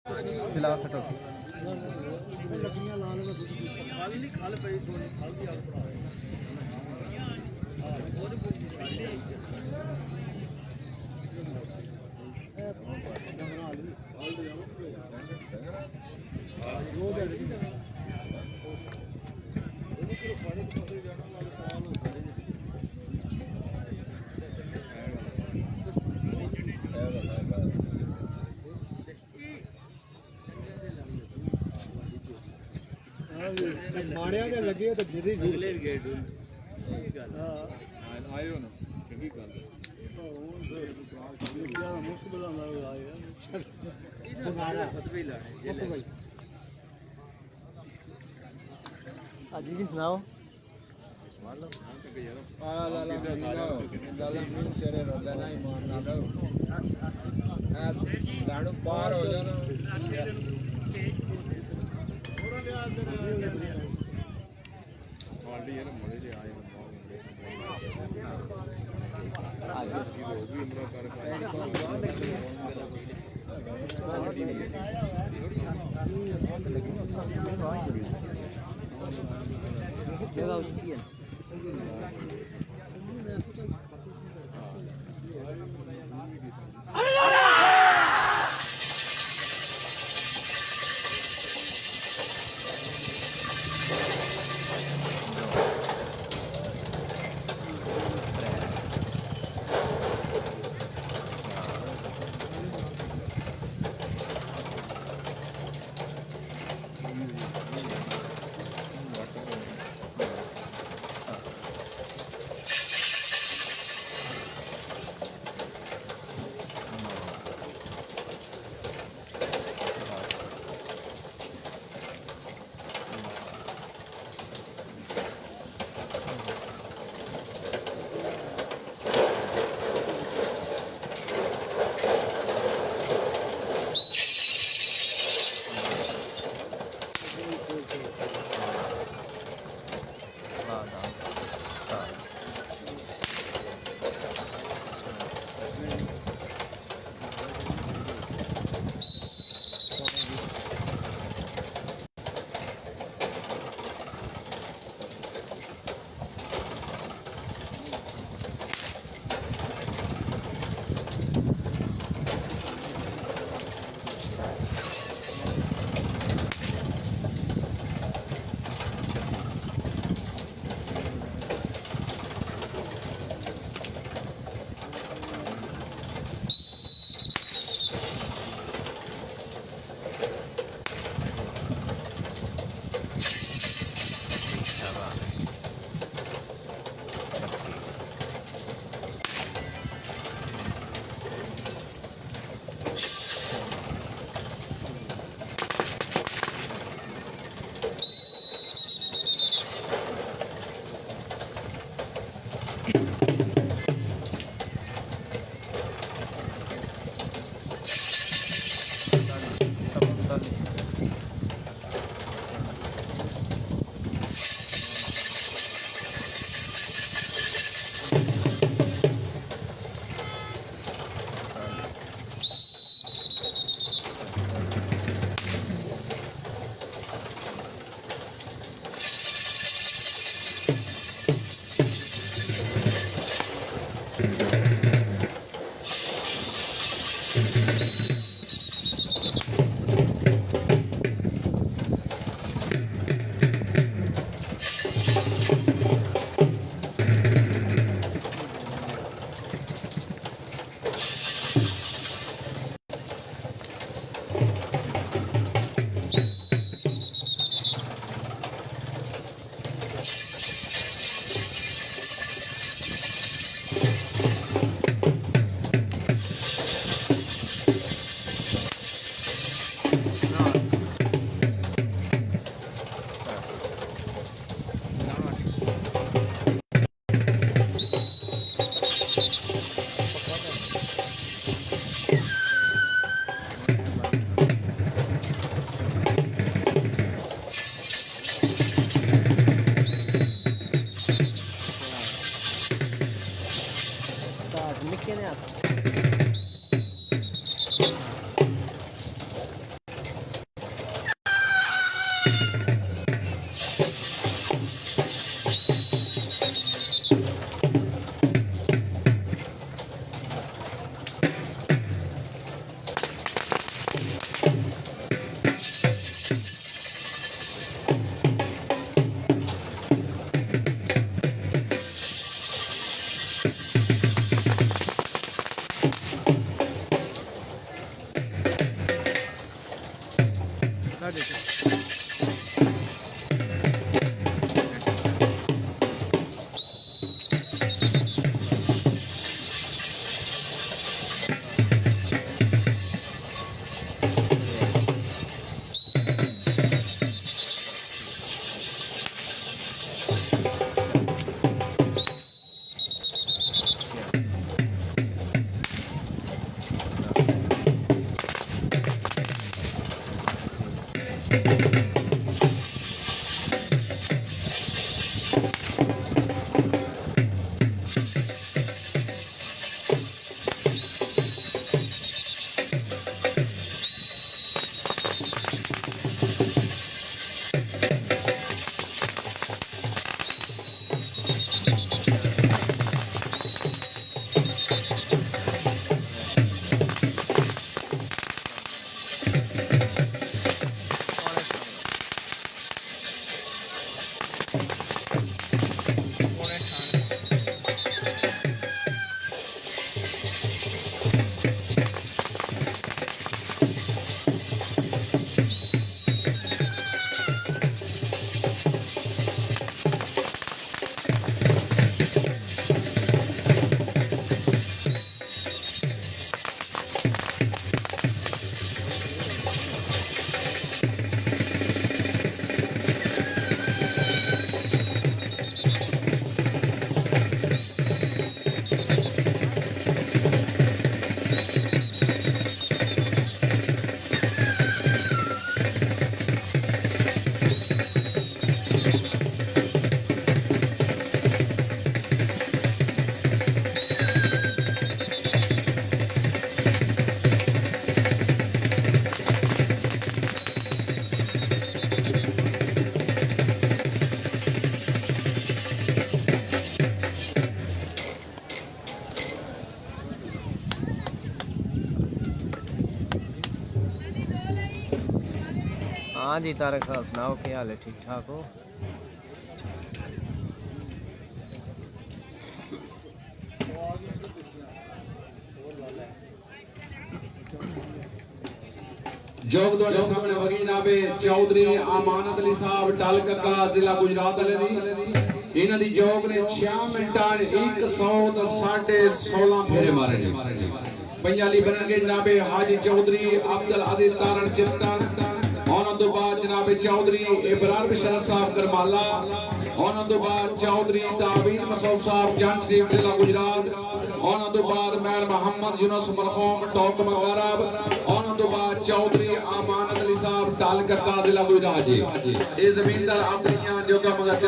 चला सटो ਮਾੜਿਆਂ ਦੇ ਲੱਗੇ ਤਾਂ ਜਿਹੜੀ ਅਗਲੇ ਗੇਟ ਆਇਓ ਨਾ ਚੰਗੀ ਗੱਲ ਹੈ ਮੁਸਬਲਾ ਨਾਲ ਆਇਆ ਬੁਗਾਰਾ ਫਤਵੀ ਲਾਣੇ ਜੀ ਜੀ ਸੁਣਾਓ ਆ ਲਾ ਲਾ ਦਾਲਾ ਮਿਲ ਚਰੇ ਰੋਦਾ ਨਹੀਂ ਮਾਰਨਾ ਦਾ ਆ ਲਾਣੂ ਪਾਰ ਹੋ ਜਾਣਾ ਮਾਲਦੀ ਯਾਰ ਮਲੇ ਜੇ ਆਏ हाँ जी तारक साहब सुनाओ क्या हाल है, ठीक ठाक हो? जोग ਤੁਹਾਡੇ ਸਾਹਮਣੇ ਵਗੀ ਜਨਾਬੇ ਚੌਧਰੀ ਅਮਾਨਤ ਅਲੀ ਸਾਹਿਬ ਟਲ ਕੱਕਾ ਜ਼ਿਲ੍ਹਾ ਗੁਜਰਾਤ ਵਾਲੇ ਦੀ ਇਹਨਾਂ ਦੀ ਜੋਗ ਨੇ 6 ਮਿੰਟਾਂ 116 ਫੇਰੇ ਮਾਰੇ ਨੇ। ਪੰਜਾਲੀ ਬਣਨਗੇ ਜਨਾਬੇ ਹਾਜੀ ਚੌਧਰੀ ਅਬਦੁਲ ਅਜ਼ੀਜ਼ ਤਾਰਨ ਚਿੱਤਨ, ਉਹਨਾਂ ਤੋਂ ਬਾਅਦ ਜਨਾਬੇ ਚੌਧਰੀ ਇਬਰਾਰ ਸ਼ਰਫ ਸਾਹਿਬ ਕਰਮਾਲਾ, ਉਹਨਾਂ ਤੋਂ ਬਾਅਦ ਚੌਧਰੀ ਤਾਬੀਨ ਮਸੂਦ ਸਾਹਿਬ ਜੰਗ ਸ਼ਰੀਫ ਜ਼ਿਲ੍ਹਾ ਗੁਜਰਾਤ, ਉਹਨਾਂ ਤੋਂ ਬਾਅਦ ਮੈਰ ਮੁਹੰਮਦ ਯੂਨਸ ਮਰਹੂਮ ਟੋਕ ਮਗਰਬ, ਉਹਨਾਂ ਤੋਂ ਬਾਅਦ ਚੌਧਰੀ ਅਮਾਨਤ ਅਲੀ ਸਾਹਿਬ ਟਲ ਕੱਕਾ ਜ਼ਿਲ੍ਹਾ ਗੁਜਰਾਤ ਜੀ। ਇਹ ਜ਼ਮੀਨਦਾਰ ਆਪਣੀਆਂ ਜੋ ਕੰਮ ਤਿਆਰ